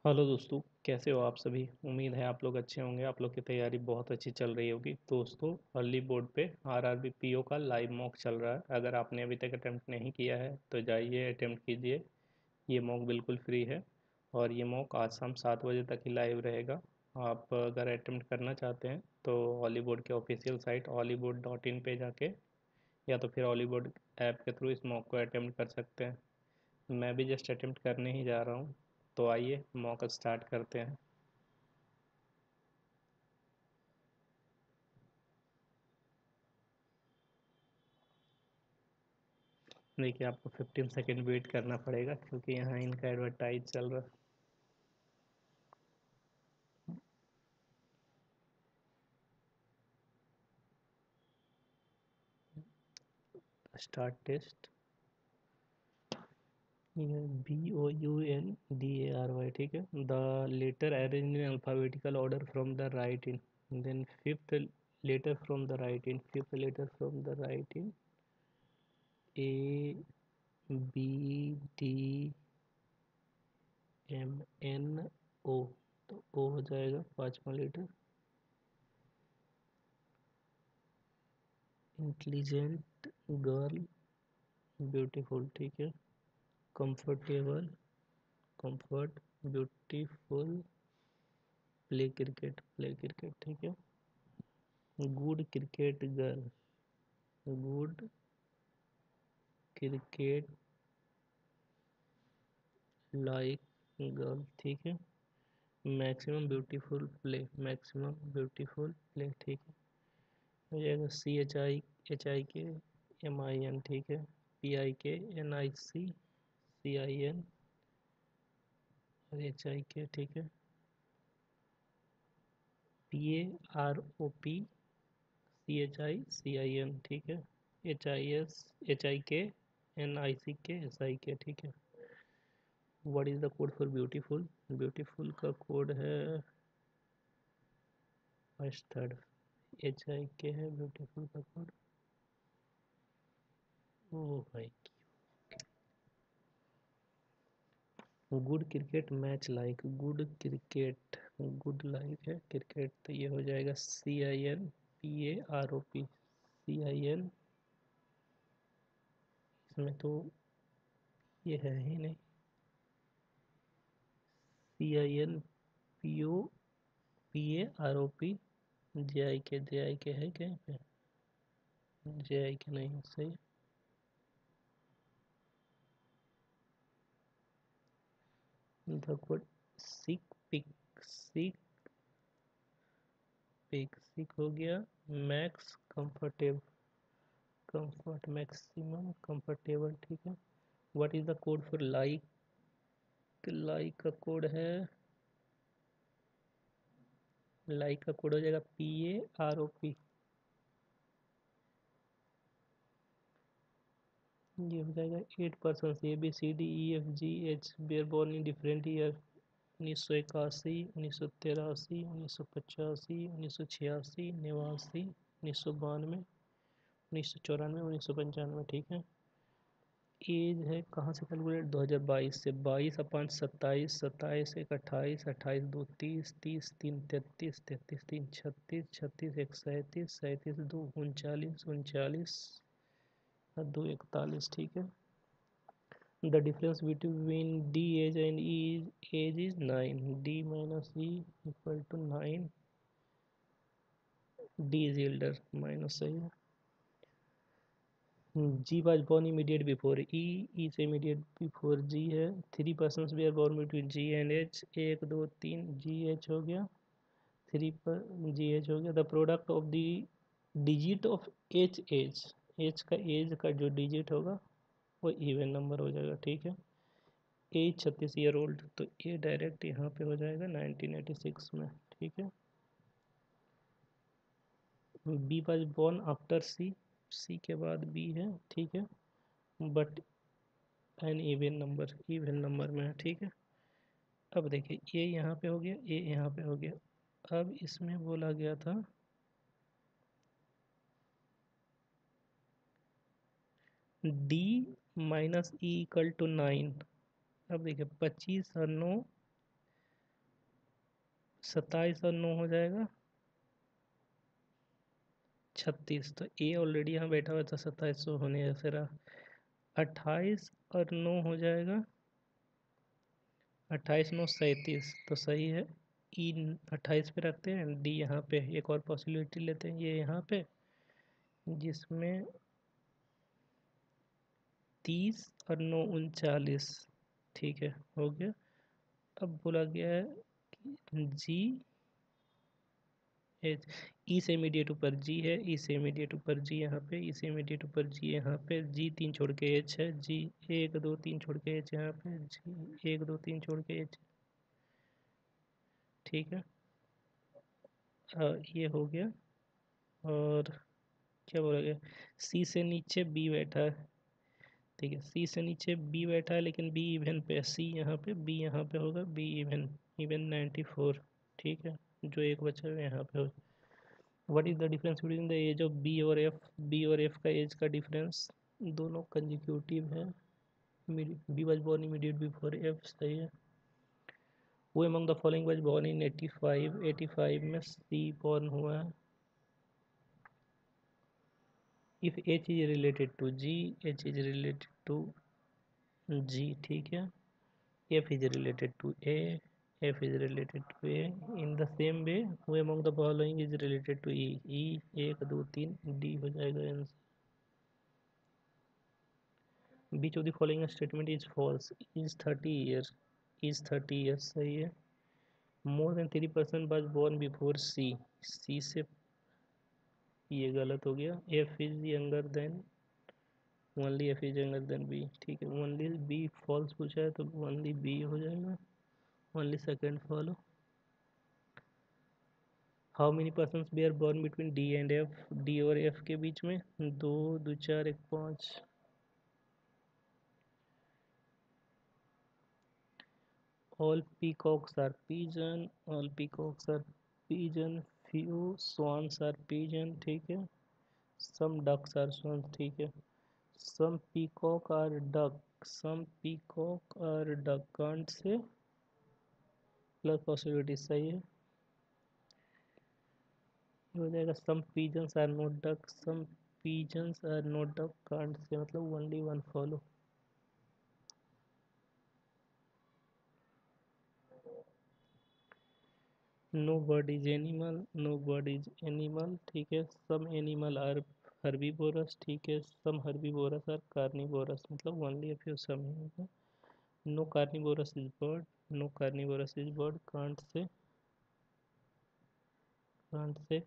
Hello दोस्तों, कैसे हो आप सभी। उम्मीद है आप लोग अच्छे होंगे। आप लोग की तैयारी बहुत अच्छी चल रही होगी। दोस्तों, अर्ली बोर्ड पे आरआरबी पीओ का लाइव मॉक चल रहा है। अगर आपने अभी तक अटेम्प्ट नहीं किया है तो जाइए अटेम्प्ट कीजिए। ये मॉक बिल्कुल फ्री है और ये मॉक आज शाम 7 बजे तक ही लाइव रहेगा। आप अगर अटेम्प्ट करना चाहते हैं तो हॉलीवुड के ऑफिशियल साइट hollywood.in पे जाके या तो फिर हॉलीवुड ऐप के थ्रू इस मॉक को अटेम्प्ट कर सकते हैं। मैं भी जस्ट अटेम्प्ट करने ही जा रहा हूँ। तो आइए मॉक स्टार्ट करते हैं। देखिए, आपको 15 सेकेंड वेट करना पड़ेगा क्योंकि यहाँ इनका एडवर्टाइज चल रहा है। Start test. ये BOUNDARY, ठीक है। The letter arrange in alphabetical order from the right end, then fifth letter from the right end, fifth letter from the right end, ABDMNO। तो ओ हो जाएगा पांचवा लेटर। इंटेलिजेंट, गर्ल, ब्यूटीफुल, ठीक है। Comfortable, comfort, beautiful, play cricket, play cricket, ठीक है। Good cricket girl, good cricket like girl, ठीक है। Maximum beautiful play, maximum beautiful play, ठीक है। हो जाएगा CHIMIN, ठीक है। PIKNICCIN और HIK, ठीक है। PAROPCHICIN, ठीक है। HISHIKNICKSIK, ठीक है। What is the code for beautiful. Beautiful का कोड है फर्स्ट थर्ड। HIK है ब्यूटीफुल का कोड। ओ भाई, good cricket match like, good cricket, good like है क्रिकेट, तो ये हो जाएगा CINPAROP। इसमें तो ये है ही नहीं। CINPOPAROP। JIK है कहीं पे। JIK नहीं सही। The code sick pick, sick pick, sick हो गया। Max comfortable, comfort, maximum comfortable, ठीक है। What is the code for like. Like का कोड है, लाइक का कोड हो जाएगा PAROP। ये हो जाएगा 8%। ABCDEFGH were born in different year. 1981, 1983, 1985, 1986, 89, 1992, 1994, 1995, ठीक है। एज है कहाँ से कैलकुलेट, 2022 से। 22/5 27, 27 एक 28, 28 2 30, 30 3 33, 33 3 36, 36 1 37, 37 2 39, 39 2 41, ठीक है। The difference between D age and age is 9. D minus E equal to 9. D is elder, minus सही है। G was born immediate before E, E से immediate before G है। 3 persons were born between G and H, 1 2 3, GH हो गया। 3 पर GH हो गया। The product of the digit of H age, H का एज का जो डिजिट होगा वो इवन नंबर हो जाएगा, ठीक है। एज 36 ईयर ओल्ड, तो ये डायरेक्ट यहाँ पे हो जाएगा 1986 में, ठीक है। बी वाज बोर्न आफ्टर सी, सी के बाद बी है, ठीक है। बट एन इवन नंबर में है, ठीक है। अब देखिए ये यहाँ पे हो गया, ये यहाँ पे हो गया। अब इसमें बोला गया था D minus E equal to 9। अब देखिए 25 और 9 27 और 9 हो जाएगा 36। तो ए ऑलरेडी यहाँ बैठा हुआ था, 27 तो होने जैसे रहा। 28 और 9 हो जाएगा 28 9 37, तो सही है। ई 28 पे रखते हैं, डी यहाँ पे। एक और पॉसिबिलिटी लेते हैं, ये यहाँ पे, जिसमें 30 और 9 39। ठीक है, हो गया। अब बोला गया है कि जी एच, ई से इमीडिएट ऊपर जी है, ई से इमीडिएट ऊपर जी यहाँ पे, ई से इमीडिएट ऊपर जी यहाँ पे, जी 3 छोड़ के एच है, जी 1 2 3 छोड़ के एच यहाँ पे, जी 1 2 3 छोड़ के एच। ठीक है, ये हो गया। और क्या बोला गया, सी से नीचे बी बैठा है। ठीक है, सी से नीचे बी बैठा है, लेकिन बी इवन पे है। सी यहाँ पे, बी यहाँ पे होगा, बी इवन, इवन 94। ठीक है, जो एक बचा है यहाँ पे होगा। What is the difference between the age of B और एफ? बी और एफ का एज का डिफरेंस, दोनों कंजिक्यूटिव है। B was born immediate before F, सही है। वो among the following was born in 85, 85 में सी बॉर्न हुआ है। If H is related to G, H is related to G, ठीक है। F is related to A, F is related to A. In the same way who among the following is related to E, E 1 2 3, D हो जाएगा answer. Which of the following statement is false? Is 30 year, is 30 year सही है। More than 3% was born before C, C से ये गलत हो गया। F is younger than, only F is younger than B, ठीक है। ओनली बी फॉल्स पूछा है, तो ओनली बी हो जाएगा। Only second follow. How many person were born between D and F? D और एफ के बीच में 2 2 4 1 5। All peacocks are pigeon, all peacocks are pigeon, few swans are pigeon, ठीक है। some ducks are swans, ठीक है। some peacock are duck, some peacock are duck, can't say plus possibility, सही है। ये हो जाएगा some pigeons are not duck, some pigeons are not duck, can't say मतलब only one follow. No bird is animal, no bird is animal, ठीक है। Some animal are herbivorous, ठीक है। सम हर्बीवोरस आर कार्निवोरस, मतलब only a few, some है। No carnivorous is bird, no carnivorous is bird, can't say, can't say.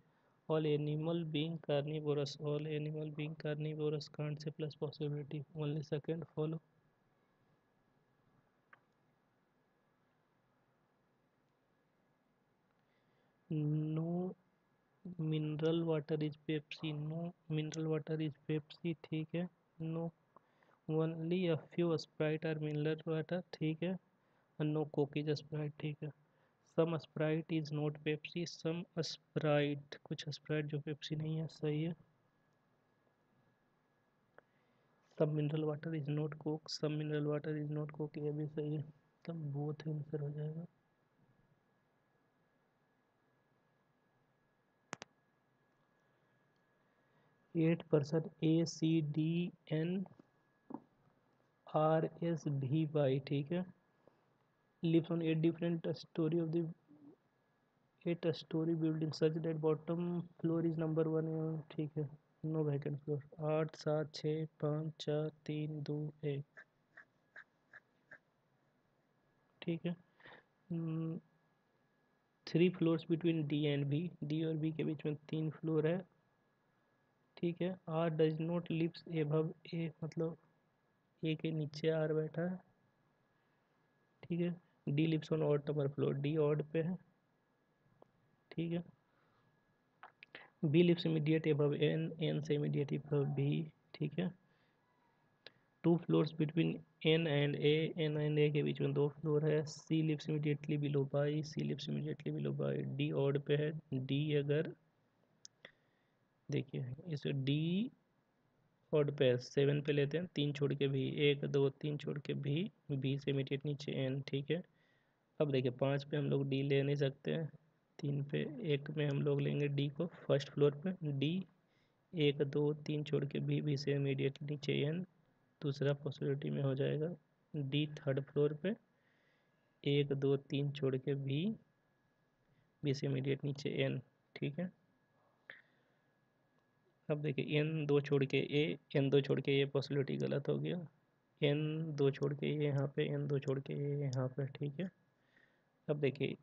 All animal being carnivorous, all animal being carnivorous, can't say plus possibility, only second follow. No mineral water is Pepsi, no mineral water is Pepsi, ठीक है। No only a few Sprite are mineral water, ठीक है। No Coke is Sprite, ठीक है। Some Sprite is not Pepsi, some Sprite, कुछ Sprite जो Pepsi नहीं है, सही है। सब mineral water is not Coke, सब mineral water is not Coke, ये भी सही है। तब बोथ आंसर हो जाएगा। 8% ACDNRSVY, ठीक है। lives on 8 different story of the 8 story building such that bottom floor is number 1, ठीक है। No vacant floor. 8 7 6 5 4 3 2 1, ठीक है। 3 floors between D and B, D और बी के बीच में 3 फ्लोर है, ठीक है। R does not lives above A, मतलब ए के नीचे आर बैठा है, ठीक है। D lives on odd number floor, D odd पे है, ठीक है। B lives immediate above N, N से इमीडिएट एबव बी, ठीक है। 2 floors between N and A, N and A के बीच में 2 फ्लोर है। C lives immediately below by, C lives immediately below by. D odd पे है, डी अगर देखिए इस डी ऑड पे 7 पे लेते हैं, 3 छोड़ के भी, 1 2 3 छोड़ के भी, बी से इमीडिएट नीचे एन, ठीक है। अब देखिए 5 पे हम लोग डी ले नहीं सकते हैं, 3 पे, एक में हम लोग लेंगे डी को फर्स्ट फ्लोर पे, डी 1 2 3 छोड़ के बी से इमीडिएटली नीचे एन। दूसरा पॉसिबिलिटी में हो जाएगा डी थर्ड फ्लोर पे 1 2 3 छोड़ के बी से इमीडिएट नीचे एन। ठीक है, अब देखिए एन 2 छोड़ के ए, एन 2 छोड़ के ये पॉसिबिलिटी गलत हो गया, एन 2 छोड़ के ये यहाँ पे, एन 2 छोड़ के ये यहाँ पे। ठीक है, अब देखिए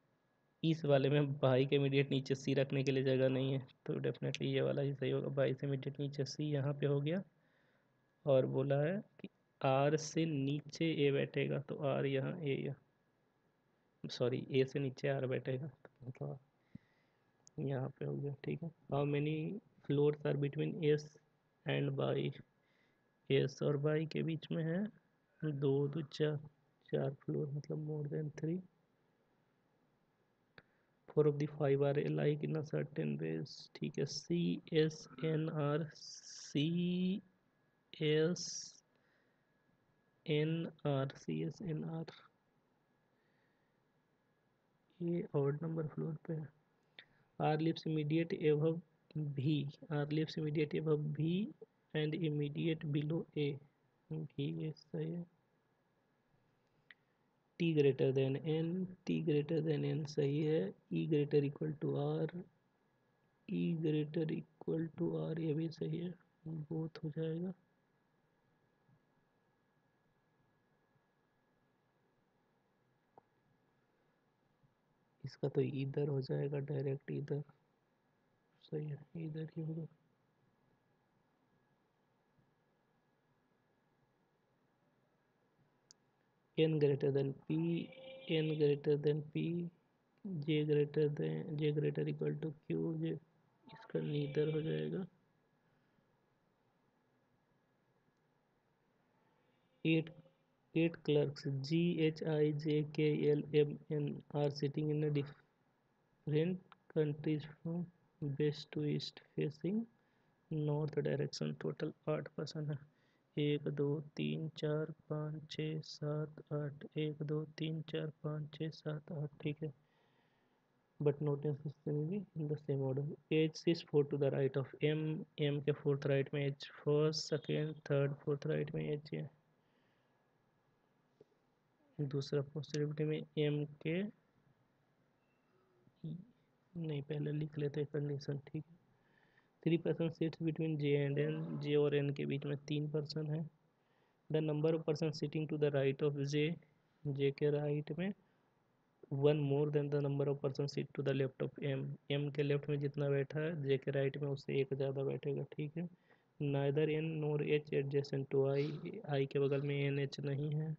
इस वाले में बाई के इमीडिएट नीचे सी रखने के लिए जगह नहीं है, तो डेफिनेटली ये वाला ही सही होगा। बाई से इमीडिएट नीचे सी यहाँ पे हो गया, और बोला है कि आर से नीचे ए बैठेगा, तो आर यहाँ ए, सॉरी ए से नीचे आर बैठेगा, तो मतलब यहाँ पे हो गया। ठीक है, how many floors are between S and Y, S और बाई के बीच में है 2 2 4, 4 फ्लोर, मतलब मोर than 3। 4 of the 5 are alike in a certain ways। ठीक है, C S N R, C S N R, C S N R, ये odd number floor पे है। R lives immediate above B, R lives immediate above B and immediate below A, भी ये सही है। T greater than N, T greater than N सही है। E greater equal to R, E greater equal to R, ये भी सही है, बोथ हो जाएगा। इसका तो इधर हो जाएगा, डायरेक्ट इधर, सही है, इधर ही होगा। N greater than P, N greater than P, J greater than, J greater equal to Q, J, इसका नीदर हो जाएगा। 8 clerks G H I J K L M N are sitting in a different countries from west to east facing north direction. Total 8 person है, 1 2 3 4 5 6 7 8, 1 2 3 4 5 6 7 8। ठीक है, but not necessarily in the same order. H is 4 to the right of M, M के fourth right में H, first second third fourth right में H है। दूसरा possibility में M के, नहीं पहले लिख लेते कंडीशन। ठीक है, 3 person seats between J and N, J और एन के बीच में 3 पर्सन है। The number of person sitting to the right of J, J के राइट में 1 more than the number of person seat to the left of M, M के left में जितना बैठा है जे के राइट में उससे एक ज़्यादा बैठेगा। ठीक है, neither N nor H adjacent to I, I के बगल में एन एच नहीं है।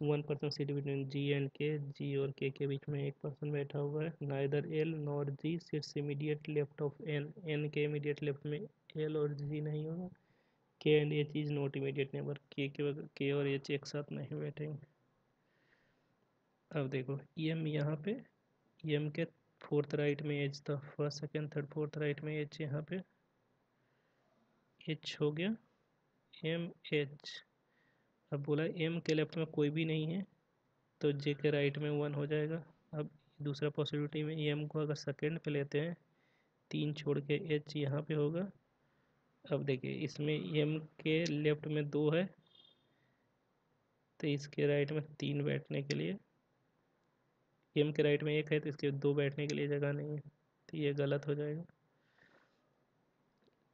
1 person seat between G and K, G और के बीच में एक पर्सन बैठा हुआ है। Neither L nor G sits immediate left of N, N के इमीडिएट लेफ्ट में एल और जी नहीं होगा। K and H is not immediate neighbour, K और एच एक साथ नहीं बैठेंगे। अब देखो एम यहाँ पे, एम के फोर्थ राइट में एच था, first second third fourth right में एच, यहाँ पे एच हो गया एम एच। अब बोला एम के लेफ्ट में कोई भी नहीं है, तो जे के राइट में 1 हो जाएगा। अब दूसरा पॉसिबिलिटी में एम को अगर सेकेंड पे लेते हैं, 3 छोड़ के एच यहाँ पे होगा। अब देखिए इसमें एम के लेफ्ट में 2 है, तो इसके राइट में 3 बैठने के लिए, एम के राइट में 1 है तो इसके 2 बैठने के लिए जगह नहीं है, तो ये गलत हो जाएगा।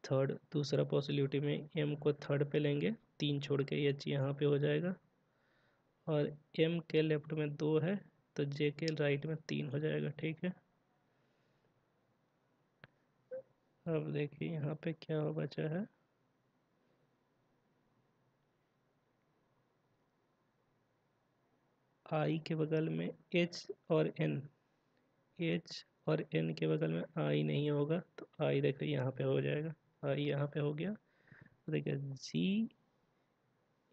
थर्ड, दूसरा पॉसिबिलिटी में एम को थर्ड पे लेंगे, 3 छोड़ के एच यहाँ पे हो जाएगा, और एम के लेफ्ट में 2 है तो जे के राइट में 3 हो जाएगा। ठीक है, अब देखिए यहाँ पे क्या बचा है, आई के बगल में एच और एन, एच और एन के बगल में आई नहीं होगा, तो आई देखिए यहाँ पे हो जाएगा, आई यहाँ पे हो गया। तो देखिए जी,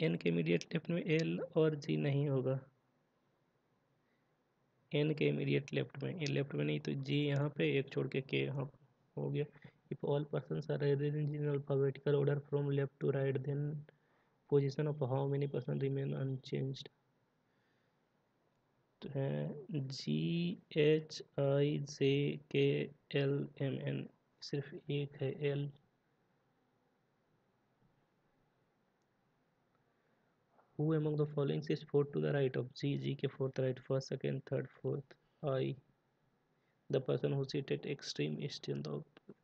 एन के इमीडिएट लेफ्ट में एल और जी नहीं होगा, एन के इमीडिएट लेफ्ट में, एन लेफ्ट में नहीं, तो जी यहाँ पे, एक छोड़ के यहाँ हो गया। If all persons are arranged in alphabetical order from left to right, then position of how many person remain unchanged. तो है GHIJKLMN, सिर्फ एक है L। Who among the following is fourth to the right of G? G के fourth right, first, second, third, fourth. I, the person who sit at extreme east in the,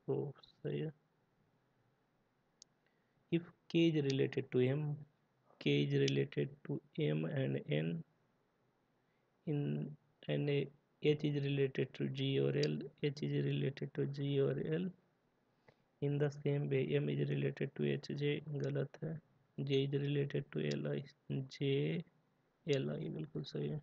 oh सही है। If K is related to M, K is related to M and N, in and H is related to G or L, H is related to G or L, in the same way M is related to H, J गलत है। J is related to L I, J L I बिल्कुल सही है।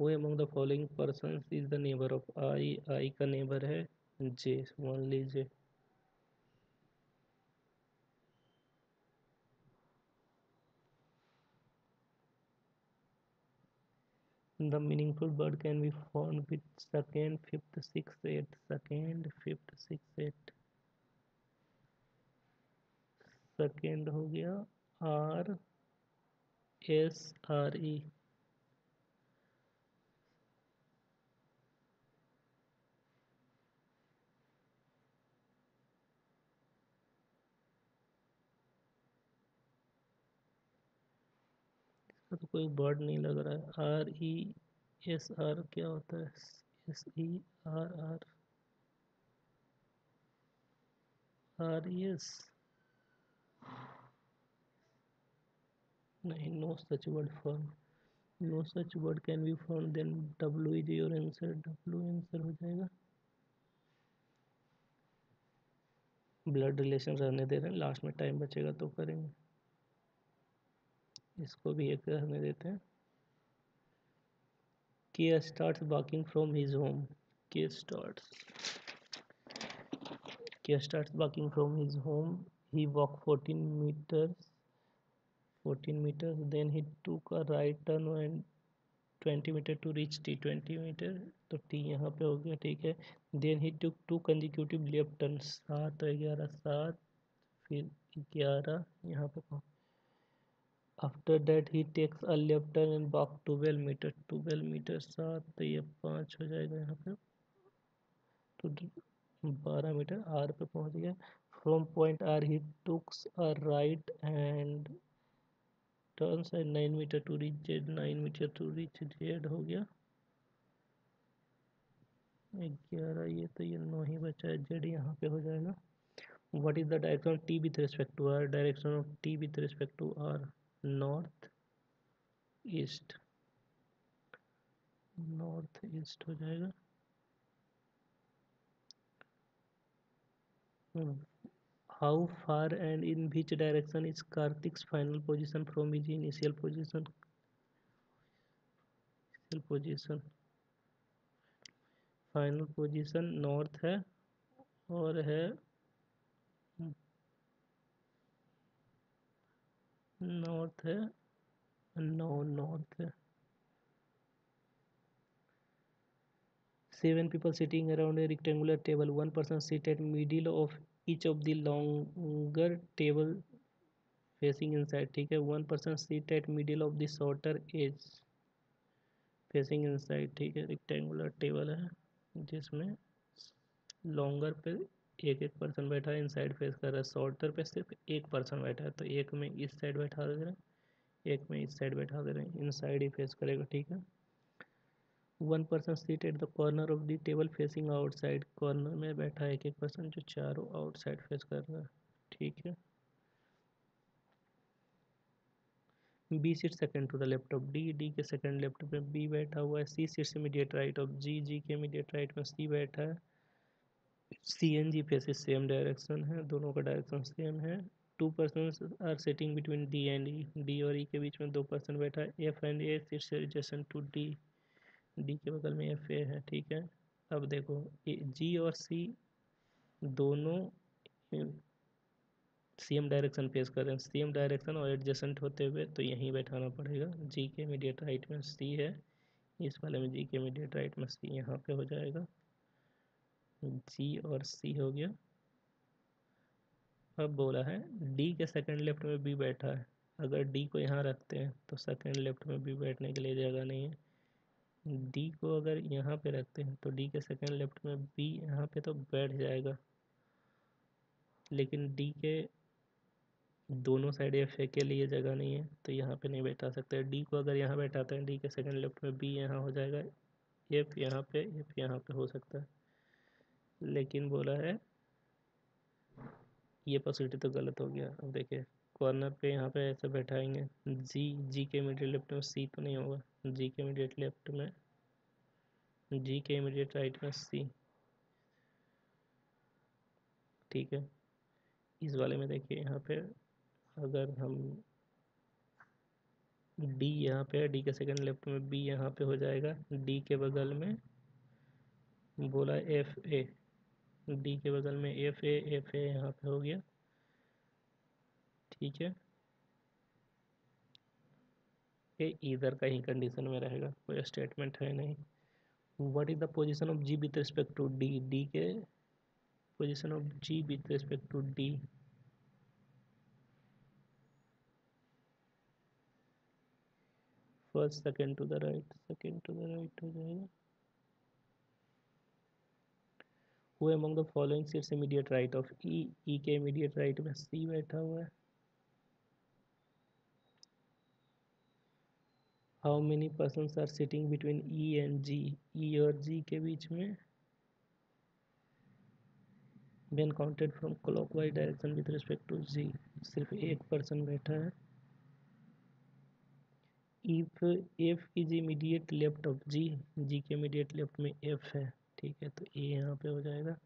Who among the following persons is the neighbor of I? I का neighbor है J, मान लीजिए। The meaningful word can be found with second, fifth, sixth, eighth, second, fifth, sixth, eighth। Second हो गया RSRE। इसका तो कोई वर्ड नहीं लग रहा है। RESR क्या होता है? SERR RES नहीं, no such word form, no such word can be found, then W is your answer, W answer हो जाएगा। ब्लड रिलेशन रहने दे रहे हैं, लास्ट में टाइम बचेगा तो करेंगे। इसको भी एक रहने देते हैं। K starts walking from his home, K starts walking from his home, he walked 14 meters, then he took a right turn and 20 meter to reach T, 20 metre, तो T यहाँ पे हो गया, ठीक है। then he took 2 consecutive left turns, 7 और 11, 7 फिर 11 यहाँ पे पहुँच। after that he takes a left turn and walk 12 metre, 12 metre 7, तो ये 5 हो जाएगा यहाँ पे, तो 12 मीटर R पे पहुँच गया। from point R he took a right and turns at 9 metre to reach Z, 9 metre to reach Z हो गया। 11, ये तो ये 9 ही बचा है, Z यहाँ पे हो जाएगा। what is the direction of T with respect to R? direction of T with respect to R, north east, north east हो जाएगा। How far and in which direction is Karthik's final position from his initial position? Final position north है और है north है, north है। 7 people sitting around a rectangular table, one person sit at middle of each of the longer table facing inside, ठीक है। one person sit at middle of the shorter edge facing inside, ठीक है। Rectangular table है जिसमें longer पे एक एक person बैठा है, इनसाइड फेस कर रहा है, शॉर्टर पे सिर्फ एक पर्सन बैठा है, तो एक में इस साइड बैठा दे रहे हैं, एक में इस साइड बैठा दे रहे हैं, इनसाइड ही फेस करेगा, ठीक है। One person seat at the corner of the table facing outside, corner में बैठा है एक एक पर्सन जो चारों आउटसाइड फेस कर रहा है, ठीक है। B seat second to the left of D, D के सेकंड लेफ्ट में बी बैठा हुआ है। C seats immediate right of G, G के इमीडिएट राइट में सी बैठा है। C and G faces same direction है, दोनों का डायरेक्शन सेम है। Two person are sitting between D and E, D और ई के बीच में दो पर्सन बैठा है। F and A sits adjacent to D, D के बगल में एफ ए है, ठीक है। अब देखो जी और सी दोनों सेम डायरेक्शन फेस कर रहे हैं, सेम डायरेक्शन और एडजेसेंट होते हुए, तो यहीं बैठाना पड़ेगा। जी के इमीडिएट राइट में सी है, इस वाले में जी के इमीडिएट राइट में सी यहाँ पे हो जाएगा। जी और सी हो गया। अब बोला है डी के सेकंड लेफ्ट में बी बैठा है, अगर डी को यहाँ रखते हैं तो सेकंड लेफ्ट में भी बैठने के लिए जगह नहीं है। डी को अगर यहाँ पे रखते हैं तो डी के सेकंड लेफ्ट में बी यहाँ पे तो बैठ जाएगा, लेकिन डी के दोनों साइड एफ ए के लिए जगह नहीं है तो यहाँ पे नहीं बैठा सकते। डी को अगर यहाँ बैठाते हैं डी के सेकंड लेफ्ट में बी यहाँ हो जाएगा, एफ यहाँ पे हो सकता है, लेकिन बोला है ये पॉसिबिलिटी तो गलत हो गया। अब देखिए कॉर्नर पे यहाँ पे ऐसे बैठाएंगे, जी के इमीडिएट लेफ्ट में सी तो नहीं होगा, जी के इमीडिएट लेफ्ट में, जी के इमीडिएट राइट में सी, ठीक है। इस वाले में देखिए यहाँ पे अगर हम डी यहाँ पे है, डी के सेकंड लेफ्ट में बी यहाँ पे हो जाएगा, डी के बगल में बोला एफ ए, डी के बगल में एफ ए यहाँ पे हो गया, ठीक है। ये इधर का ही कंडीशन में रहेगा, कोई स्टेटमेंट है नहीं। What is the position of G with respect to D, D के position of G with respect to D, first second to the right, second to the right हो जाएगा। Who among the following sits immediate right of E, E के immediate right में C बैठा हुआ है। How many persons are sitting between E and G, E और G के बीच में when counted from clockwise direction with respect to G, सिर्फ एक पर्सन बैठा है। If F is immediate left of G, G के इमीडिएट लेफ्ट में एफ है, ठीक है, तो ए यहाँ पे हो जाएगा।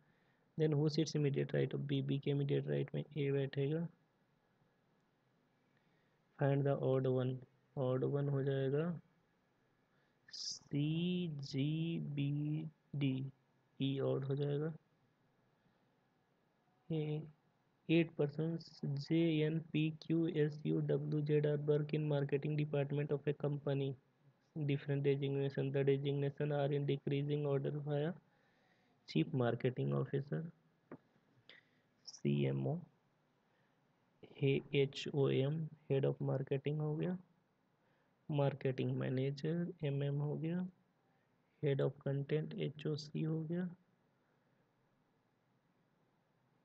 Then who sits immediate right of B, B के इमीडिएट राइट में ए बैठेगा। Find the odd one, odd one हो जाएगा C G B D, E odd हो जाएगा। 8 persons J N P Q S U W Z are work in marketing department of a company. Different designation. The designation are in decreasing order via chief marketing officer, CMO, HOM head of marketing हो गया, marketing manager MM हो गया, head of content HOC हो गया,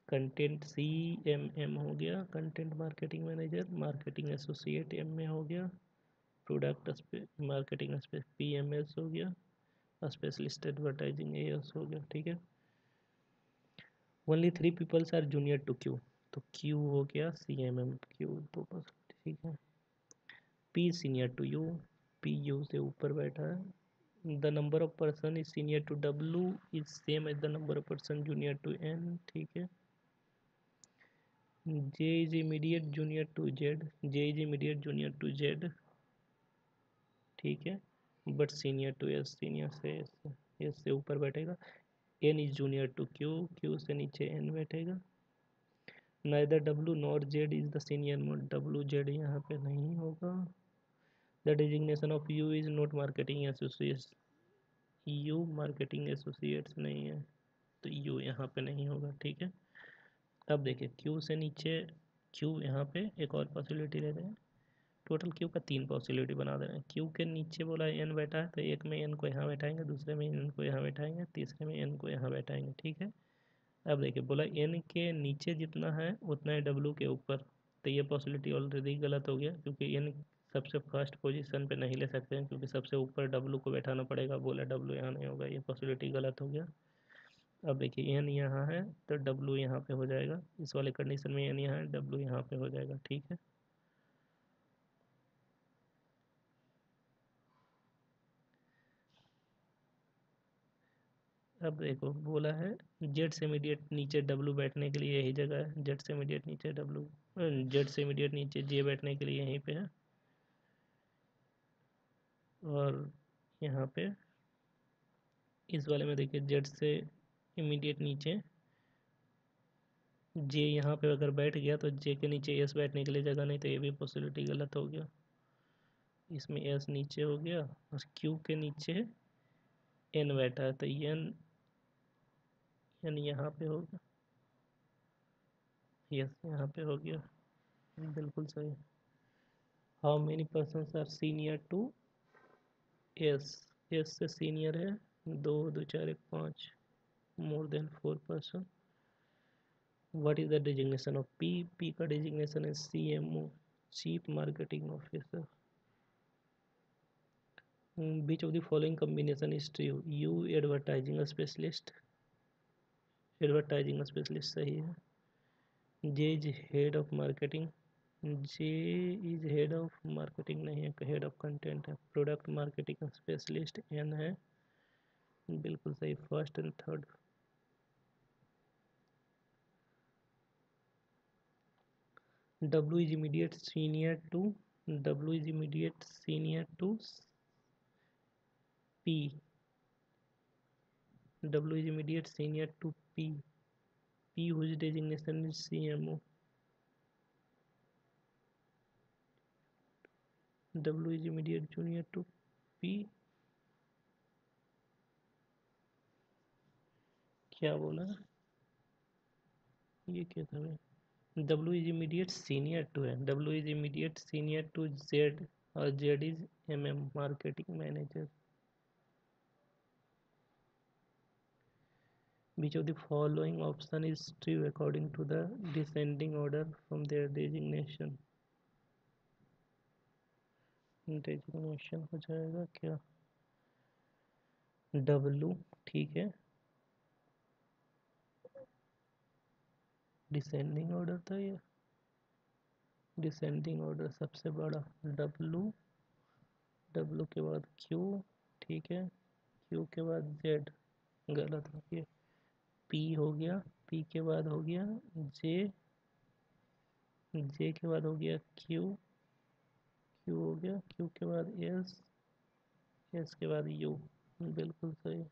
content CMM हो गया, content marketing manager, marketing associate MA हो गया, प्रोडक्ट मार्केटिंग PMS हो गया, स्पेशलिस्ट एडवर्टाइजिंग AS हो गया, ठीक है। Only 3 peoples are junior to Q, तो क्यू हो गया CMM, क्यू तो बस, ठीक है। P senior to U, P U से ऊपर बैठा है। The number of person is senior to W is same as the number of person junior to N, ठीक है। J is immediate junior to Z, J is immediate junior to Z, ठीक है, but senior to S, senior से S से ऊपर बैठेगा। N is junior to Q, Q से नीचे N बैठेगा। Neither W not Z is the senior most, W Z यहाँ पे नहीं होगा। The designation of U is not marketing associates, U marketing associates नहीं है तो U यहाँ पे नहीं होगा, ठीक है। अब देखिए Q से नीचे Q यहाँ पे एक और पॉसिबिलिटी लेते हैं, टोटल क्यू का 3 पॉसिबिलिटी बना दे रहे हैं। क्यू के नीचे बोला एन बैठा है तो एक में एन को यहाँ बैठाएंगे, दूसरे में एन को यहाँ बैठाएंगे, तीसरे में एन को यहाँ बैठाएंगे, ठीक है। अब देखिए बोला एन के नीचे जितना है उतना है डब्लू के ऊपर, तो ये पॉसिबिलिटी ऑलरेडी गलत हो गया क्योंकि एन सबसे फर्स्ट पोजीशन पे नहीं ले सकते हैं क्योंकि सबसे ऊपर डब्लू को बैठाना पड़ेगा, बोला डब्लू यहाँ नहीं होगा, ये पॉसिबिलिटी गलत हो गया। अब देखिए एन यहाँ है तो डब्लू यहाँ पे हो जाएगा, इस वाले कंडीशन में एन यहाँ है, डब्लू यहाँ पे हो जाएगा, ठीक है। अब देखो बोला है जेड से इमीडिएट नीचे डब्लू बैठने के लिए यही जगह है, जेड से इमीडिएट नीचे डब्लू, जेड से इमीडिएट नीचे जे बैठने के लिए यहीं पे है, और यहाँ पे इस वाले में देखिए जेड से इमीडिएट नीचे जे यहाँ पे अगर बैठ गया तो जे के नीचे एस बैठने के लिए जगह नहीं, तो ये भी पॉसिबिलिटी गलत हो गया। इसमें एस नीचे हो गया और क्यू के नीचे एन बैठा है तो एन, एन यहाँ पे होगा, यस यहाँ पे हो गया, बिल्कुल सही। How many persons are senior to S, S से सीनियर है दो, दो चार एक पाँच, more than 4 person. What is the designation of P, P का डिजिग्नेशन है CMO, chief marketing officer. Which of the following combination is true, U advertising specialist, advertising specialist सही है। J is head of marketing, J is head of marketing नहीं है, head of content है। Product marketing specialist N है, बिल्कुल सही, first and third. W is immediate senior to, W is immediate senior to P, W is immediate senior to P, P whose designation is CMO, W is immediate junior to P, क्या बोला ये क्या था भाई, W is immediate senior to है, W is immediate senior to Z और Z is marketing manager। Which of the following option is true according to the descending order from their designation, designation हो जाएगा क्या, W, ठीक है, descending order था ये, descending order सबसे बड़ा W, W के बाद Q, ठीक है, Q के बाद Z, गलत हो गया, P हो गया, P के बाद हो गया J, J के बाद हो गया Q, Q हो गया, Q के बाद S, S के बाद U, बिल्कुल सही।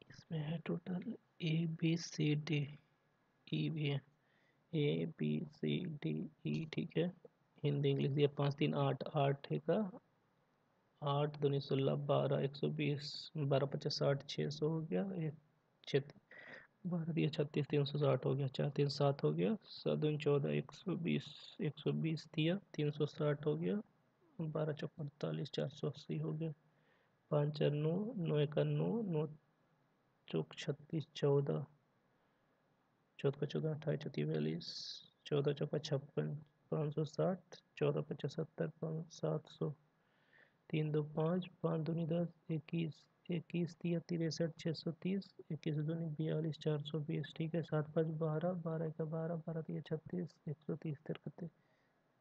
इसमें है टोटल ABCD, E भी है, ABCDE, ठीक है। हिंदी इंग्लिश ये 5 3 8, 8 का 8 दूनी 16, 12 120, 12 50 60, 600 हो गया, एक 12 दिया 36, 360 हो गया, 4 3 7 हो गया, 7 दूनी 14, 120, 120 दिया 360 हो गया, 12 चौक 48, 480 हो गया, 5 4 9, 9 1 9, 9 चौक 36, 14, 14 14 28 34 42, 14 चौका 56, 560, 14 50 70, 700, 3 2 5, 5 दूनी 10, 21, 21 तिया 63, 630, 21 दूनी 42, 420, ठीक है। 7 5 12, 12 का 12, 12 तिया 36, 130, 63,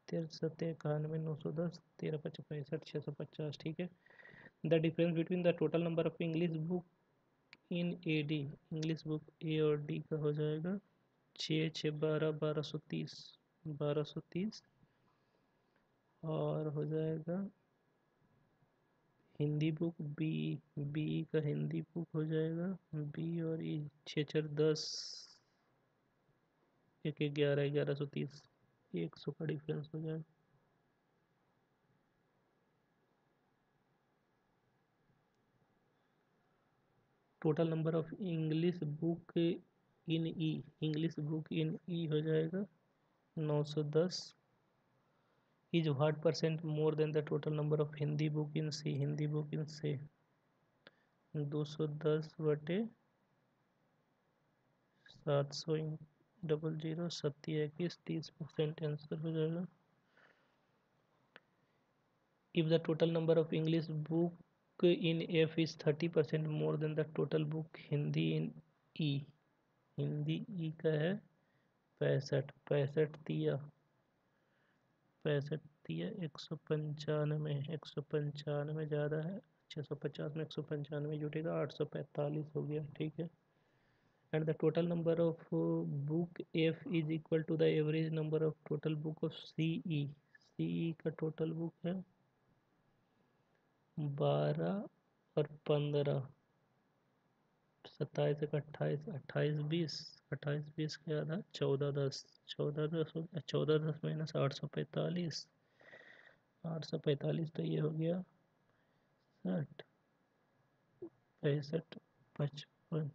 63 91, 910, 13 55 65, 650, ठीक है। The difference between the total number of English book in AD, English book A और D का हो जाएगा 6 6 12, 1230, 1230, और हो जाएगा हिंदी बुक बी, बी का हिंदी बुक हो जाएगा बी और ई 6 4 10, 1 1 11, 1130, 100 का डिफरेंस हो जाएगा। Total number of English book in E, English book in E हो जाएगा 910। Is what percent more than the total number of Hindi book in C, Hindi book in C 210 बटे 700 00 70 21 30% आंसर हो जाएगा। If the total number of English book in F is 30% more than the total book Hindi in E, Hindi E का है 65, 65 दिया 65 दिया 195, 195 ज़्यादा है, 650 में 195 जुटेगा 845 हो गया, ठीक है। And the total number of book F is equal to the average number of total book of CE, CE का टोटल बुक है 12 और 15, 27 एक 28, 28 20, 28 20 क्या था 14 10, 14 10 हो गया, 14 10 माइनस 845, 845 तो ये हो गया 60, 65, 55,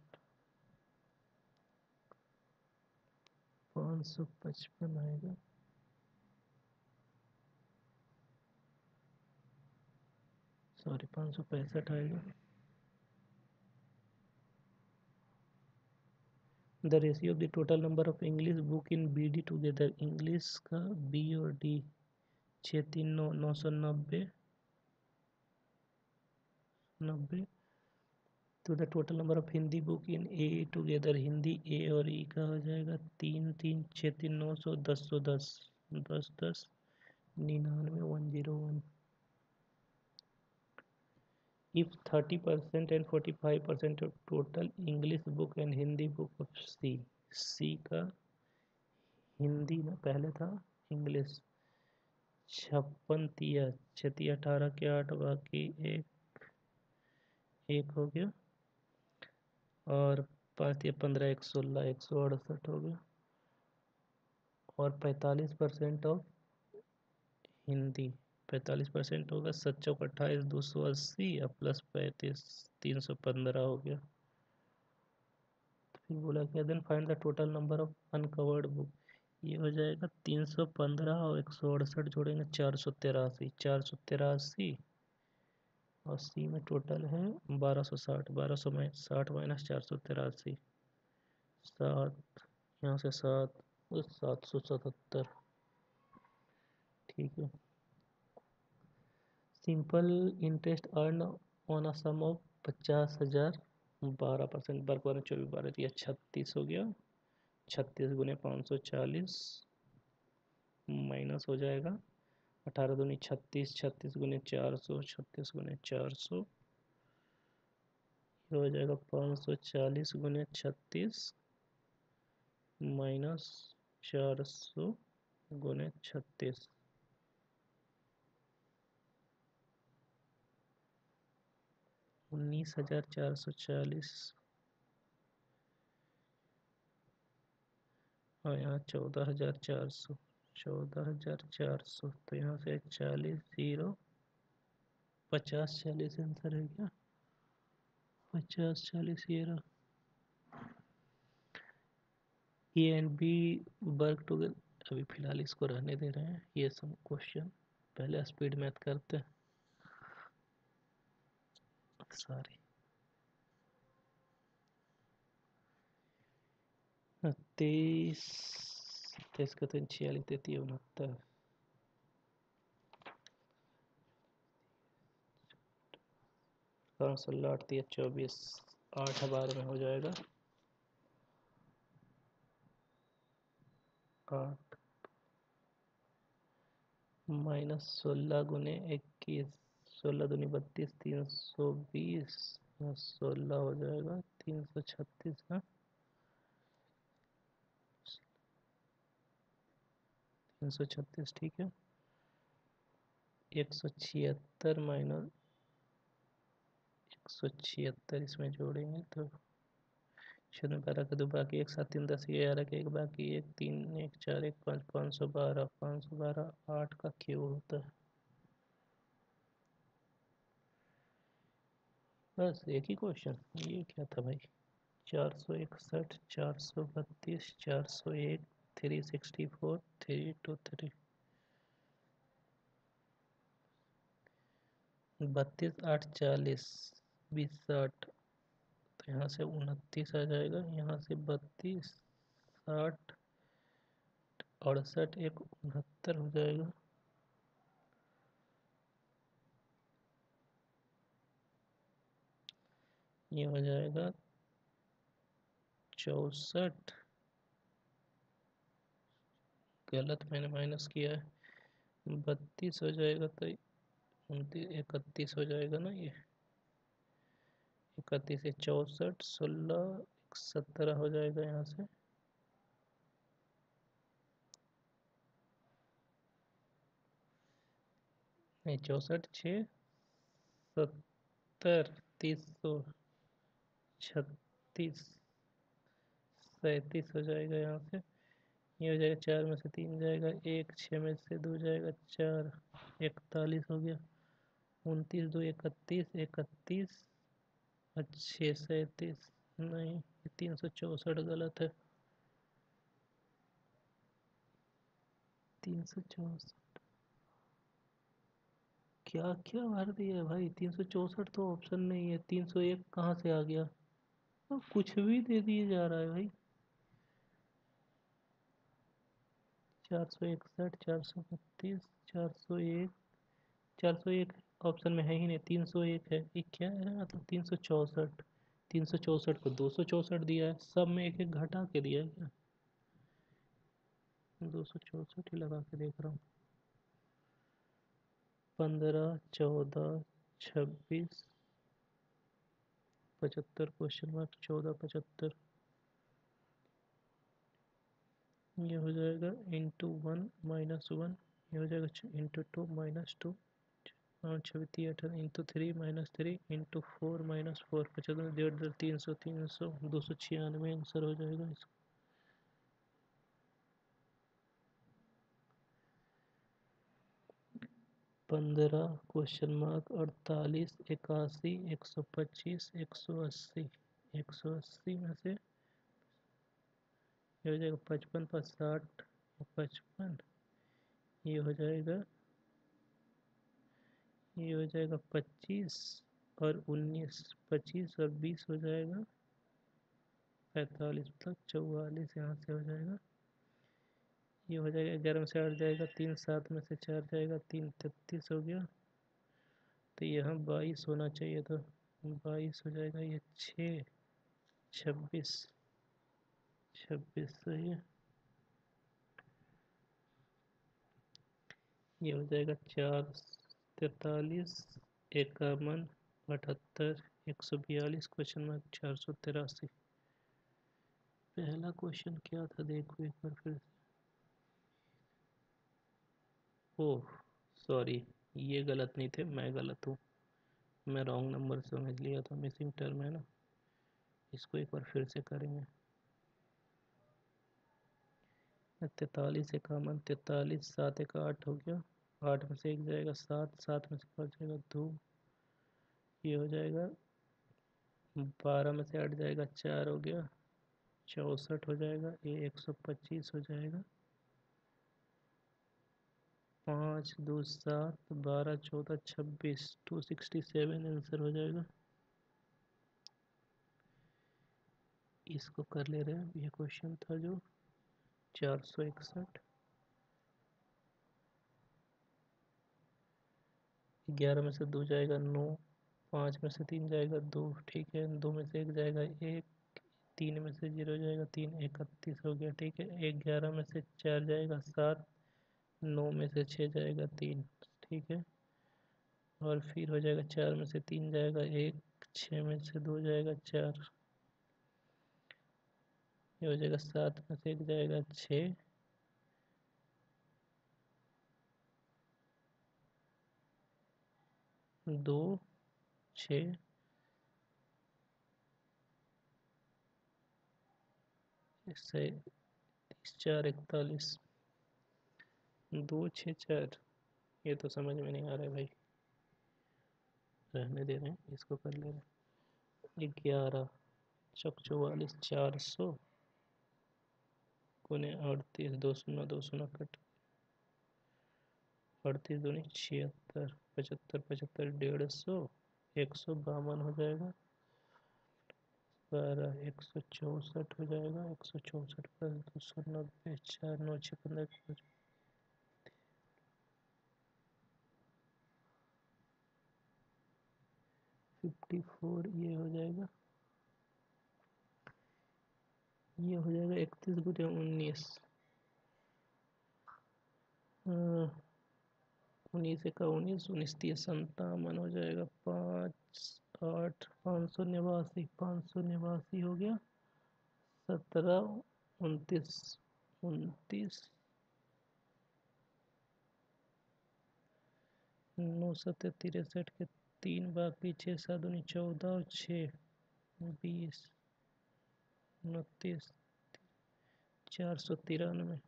555 आएगा, सॉरी 565 आएगा। The ratio of the total number of English book in BD together, English का B और D 639 990 90, तो the total number of Hindi book in A together, Hindi A और E का हो जाएगा 3 3 6 3 900 10 10 10 10 99 101। If 30% and 45% of total English book and Hindi book of C का हिंदी में पहले था, इंग्लिश 56 तिया 6 18 के 8 बाकी एक हो गया, और 5 या 15 116 168 हो गया, और 45% ऑफ हिंदी 45% होगा 7 चौक 28 280 और प्लस 35 315 हो गया। फिर बोला क्या, then find the total number of uncovered book, ये हो जाएगा 315 और 168 जोड़ेंगे 483 483, और सी में टोटल है 1260 1260 माइनस 483 7, यहाँ से 7 777, ठीक है। Simple interest earn on a sum of 50,000 12% work वाले 24 12 दिया 36 हो गया, 36 गुने 540 माइनस हो जाएगा 18 दूनी 36 36 गुने 400 36 गुने 400, ये हो जाएगा 540 गुने 36 माइनस 400 गुने 36, 19,440, और यहाँ 14,400 14,400, तो यहाँ से 40 0 50 40 आंसर है क्या, 50 40 ये रहा। A and B work together, अभी फिलहाल इसको रहने दे रहे हैं, ये सब क्वेश्चन पहले स्पीड मैथ करते हैं सारी। 23 23 का 46 33 69, 16 8 24 8 बार में हो जाएगा 8 माइनस 16 गुने 21 16 दूनी 32 320, 16 हो जाएगा 336 है, 336 ठीक है। 176 माइनस 176 इसमें जोड़ेंगे तो 6 में 12 का 2 बाकी 1 7 3 10 11 का 1 बाकी 1 3 1 4 1 5 512 512 8 का क्यों होता है, बस एक ही क्वेश्चन, ये क्या था भाई। 461 432 401 364 323 32 8 40 20 60, तो यहाँ से 29 आ जाएगा, यहाँ से 32 60 68 1 69 हो जाएगा, ये हो जाएगा 64, गलत मैंने माइनस किया है, 32 हो जाएगा तो 31 हो जाएगा ना, ये 31 से 64 16 17 हो जाएगा यहाँ से, नहीं 64 6 70 336 37 हो जाएगा यहाँ से, ये हो जाएगा 4 में से 3 जाएगा 1, 6 में से 2 जाएगा 4, 41 हो गया। 29 2 31, 31 और 6 37, नहीं 364 गलत है। 364 क्या क्या भर दिया है भाई? 364 तो ऑप्शन नहीं है। 301 कहाँ से आ गया? तो कुछ भी दे दिए जा रहा है भाई। 461, 432, 401, 401 ऑप्शन में है ही नहीं। 301 है, ये क्या है? मतलब 364, 364 को 264 दिया है, सब में एक एक घटा के दिया है क्या? 264 ही लगा के देख रहा हूँ। 15, 14, 26, 75 क्वेश्चन मार्क, 14, 75। ये हो जाएगा इंटू 1 माइनस 1, ये हो जाएगा into 2 minus 2, 26 18 into 3 minus 3 into 4 minus 4, 75 1.5 300 300 296 answer हो जाएगा इसका। 15 क्वेश्चन मार्क 48 81 125 180, 180 में से ये हो जाएगा 55 पर 60, 55, ये हो जाएगा, ये हो जाएगा 25 और 19, 25 और 20 हो जाएगा 45, मतलब 44 यहाँ से हो जाएगा। ये हो जाएगा 11 में से 8 जाएगा 3, 7 में से 4 जाएगा 3, 33 हो गया। तो यहाँ 22 होना चाहिए था, 22 हो जाएगा। ये 6, 26, 26 सही है। ये हो जाएगा 4, 43, 51, 78, 142 क्वेश्चन मार्क 483। पहला क्वेश्चन क्या था देखो एक बार फिर। ओह सॉरी, ये गलत नहीं थे, मैं गलत हूँ। मैं रॉन्ग नंबर समझ लिया था, मिसिंग टर्म है ना। इसको एक बार फिर से करेंगे। 43 51, 43, 7 1 8 हो गया। 8 में से 1 जाएगा 7, 7 में से 5 जाएगा 2, ये हो जाएगा। 12 में से 8 जाएगा 4 हो गया। 64 हो जाएगा। ये 125 हो जाएगा। 5 2 7, 12 14 26, 267 आंसर हो जाएगा। इसको कर ले रहे हैं। ये क्वेश्चन था जो 461। 11 में से 2 जाएगा 9, 5 में से 3 जाएगा 2, ठीक है। 2 में से 1 जाएगा 1, 3 में से 0 जाएगा 3, 31 हो गया, ठीक है। 11 में से 4 जाएगा 7, 9 में से 6 जाएगा 3, ठीक है। और फिर हो जाएगा 4 में से 3 जाएगा 1, 6 में से 2 जाएगा 4, ये हो जाएगा। 7 में से 1 जाएगा 6, 2, 6, 4 41, 2 6 4। ये तो समझ में नहीं आ रहा है भाई, रहने दे रहे हैं, इसको कर ले रहे हैं। 11 चौक 44, 400 कोने 38, 2 शून्य 2 शून्य कट, 38 दूनी 76, 75 75 150, 152 हो जाएगा। 12 164 हो जाएगा। 164 प्लस 290, 4 9 6 15, 54, ये हो जाएगा। ये हो जाएगा 31 गुने 19, 19 का 19, 19 30 57 हो जाएगा। 5 8 589, 589 हो गया। 17 29, 29 9 7 63 के 3 बाकी 6 7 दूनी 14 और 6 20 29 493।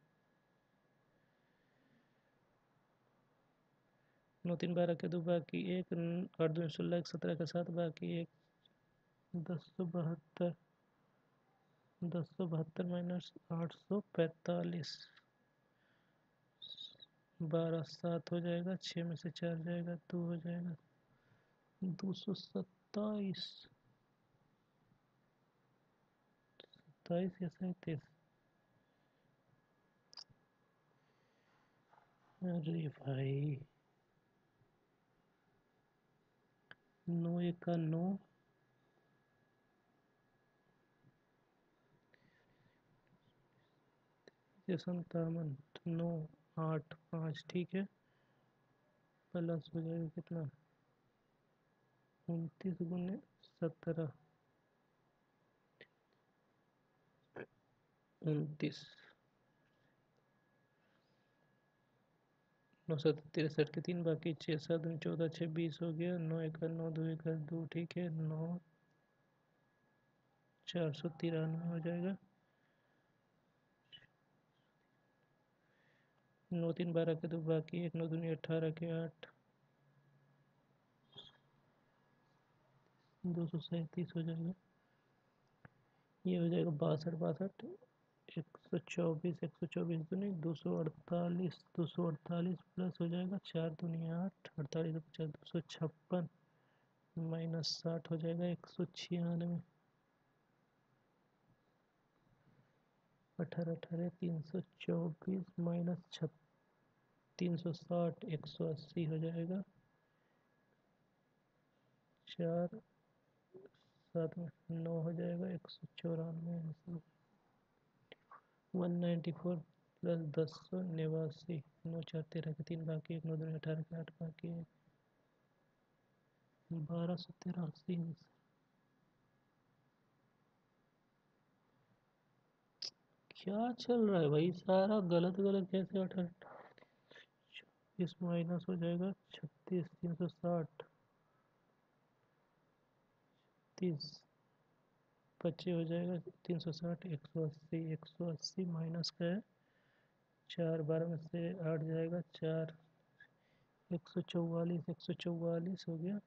9 3 12 के 2 बाकी 1, 8 2 16, 17 के 7 बाकी 1, 1072। 1072 माइनस 845, 12 7 हो जाएगा, 6 में से 4 जाएगा, 2 हो जाएगा, 227, 27 या 37। अरे भाई 9 1 का 9, 57, 9 8 5 ठीक है, प्लस हो जाएगा कितना 29 गुने 17, 29, 9 7 63 के 3 बाकी 6 7 14 6 20 हो गया, 9 1 9 2 1 2 ठीक है, 9 493 हो जाएगा। 9 3 12 के 2 बाकी 1, 9 दूनी 18 के 8, 237 हो जाएगा। ये हो जाएगा 62 62, 124 दूनी 248, 248 प्लस हो जाएगा 4 दूनी 8, 48 50, 256 माइनस 60 हो जाएगा 196, 18 18 324 माइनस 360, 180 हो जाएगा, 4 7 में 9 हो जाएगा, 194, 194 प्लस 1089, 9 4 13 के 3 बाकी 1, 9 2 18 के 8 बाकी 1283। क्या चल रहा है भाई, सारा गलत गलत कैसे 18, इस माइनस हो जाएगा 36, 360, 30 25 हो जाएगा 360, 180, 180 माइनस का है 4, 12 में से 8 जाएगा 4, 144, 144 हो गया,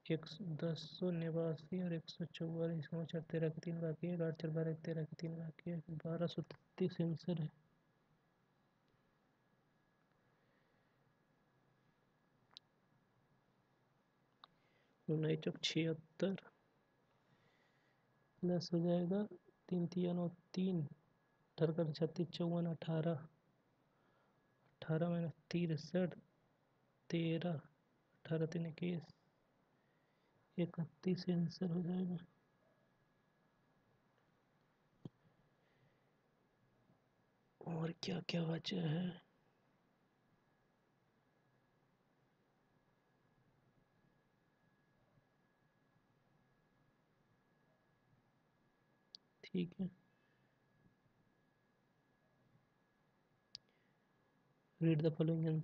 1089 और 144, 9 4 13 के 3 बाकी है, 8 4 12 13 के 3 बाकी है, 1233 आंसर है। उन्नीस चौक 76 प्लस हो जाएगा 3 3 9 3, 18 36 54, 18, 18 माइनस 63, 13, 18 3 21, 31 आंसर हो जाएगा। और क्या क्या बचा है, ठीक है। रीड द फॉलोइंग,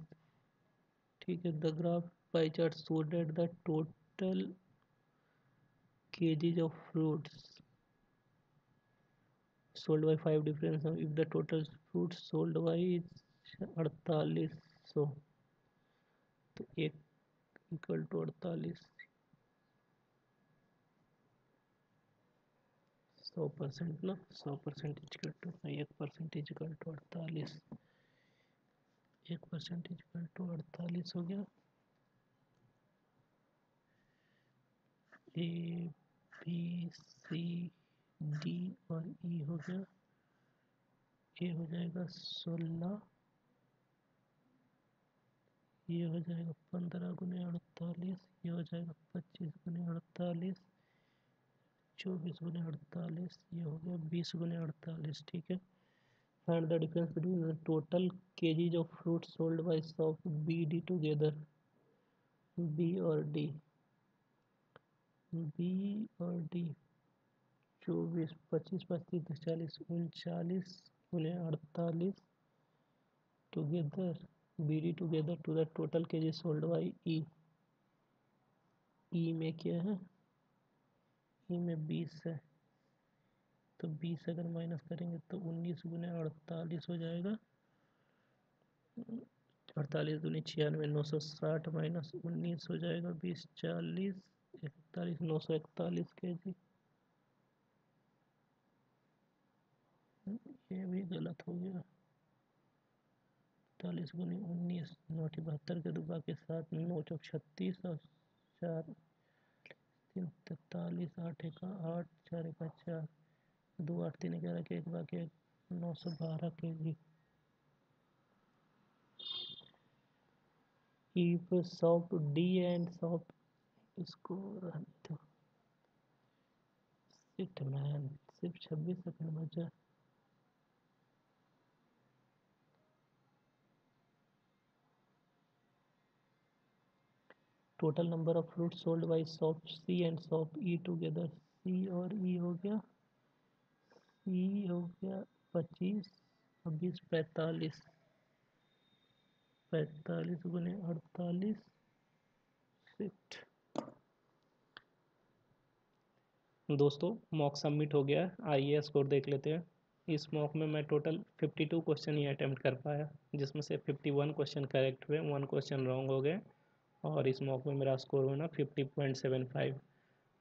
ठीक है। The graph pie chart show that the total kgs of fruits sold by 5 different if the total fruits sold by is 4800, तो एक इक्वल टू 48, 100% ना, 100% equal to 1% equal to 48, 1% equal to 48 हो गया। A B C D और E हो गया। ए हो जाएगा 16, ये हो जाएगा 15 गुने 48, ये हो जाएगा 25 गुने 48, 24 गुने 48, ये हो गया 20 गुने 48, ठीक है। Find the difference between the total kgs of fruit sold by shop B D together, B और डी, बी और डी 24 25 35 40 39 गुने 48 together, B D together to the total kg sold by E. E में क्या है, ई में 20 है, तो 20 अगर माइनस करेंगे तो 19 गुने 48 हो जाएगा। 48 दूनी 96, 960 माइनस 19 हो जाएगा 20, 40, 41, 941 kg। ये भी गलत हो गया। 40 गुनी 19, 9 72 के 2 बाकी 7, 9 चौक 36 और 4 3 43, 8 एक 8, 4 एक 4, 2 8 3 11 के 1 बाकी 912 kg। If shop D and shop इसको रहने दो। शिट मैन, सिर्फ 26 सेकंड बचा। Total number of fruit sold by shop C and shop E together. C और ई हो गया, सी हो गया 25 और 20 45, 45 गुने 48। शिट। दोस्तों मॉक सबमिट हो गया, आइए स्कोर देख लेते हैं। इस मॉक में मैं टोटल 52 क्वेश्चन ही अटेम्प्ट कर पाया, जिसमें से 51 क्वेश्चन करेक्ट हुए, 1 क्वेश्चन रॉन्ग हो गए। और इस मॉक में मेरा स्कोर हुआ ना 50.75।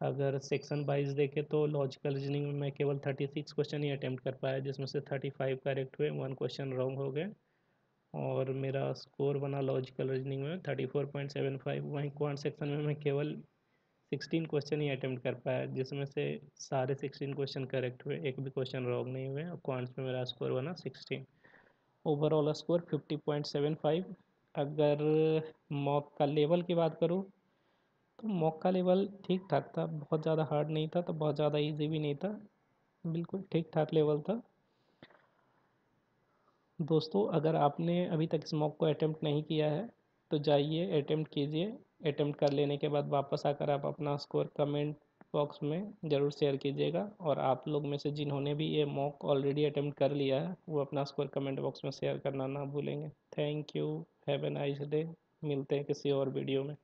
अगर सेक्शन वाइज देखें तो लॉजिकल रीजनिंग में मैं केवल 36 क्वेश्चन ही अटेम्प्ट कर पाया, जिसमें से 35 करेक्ट हुए, 1 क्वेश्चन रॉन्ग हो गए। और मेरा स्कोर बना लॉजिकल रीजनिंग में 34.75। वहीं क्वांट सेक्शन में मैं केवल 16 क्वेश्चन ही अटेम्प्ट कर पाया, जिसमें से सारे 16 क्वेश्चन करेक्ट हुए, एक भी क्वेश्चन रॉन्ग नहीं हुए। और क्वांट्स में मेरा स्कोर बना 16। Overall score 50.75। अगर मॉक का लेवल की बात करूँ तो मॉक का लेवल ठीक ठाक था, बहुत ज़्यादा हार्ड नहीं था तो बहुत ज़्यादा इजी भी नहीं था, बिल्कुल ठीक ठाक लेवल था। दोस्तों अगर आपने अभी तक इस मॉक को अटेम्प्ट नहीं किया है तो जाइए अटेम्प्ट कीजिए। अटेम्प्ट कर लेने के बाद वापस आकर आप अपना स्कोर कमेंट बॉक्स में ज़रूर शेयर कीजिएगा। और आप लोग में से जिन्होंने भी ये मॉक ऑलरेडी अटेम्प्ट कर लिया है वो अपना स्कोर कमेंट बॉक्स में शेयर करना ना भूलेंगे। Thank you, have a nice day. मिलते हैं किसी और वीडियो में।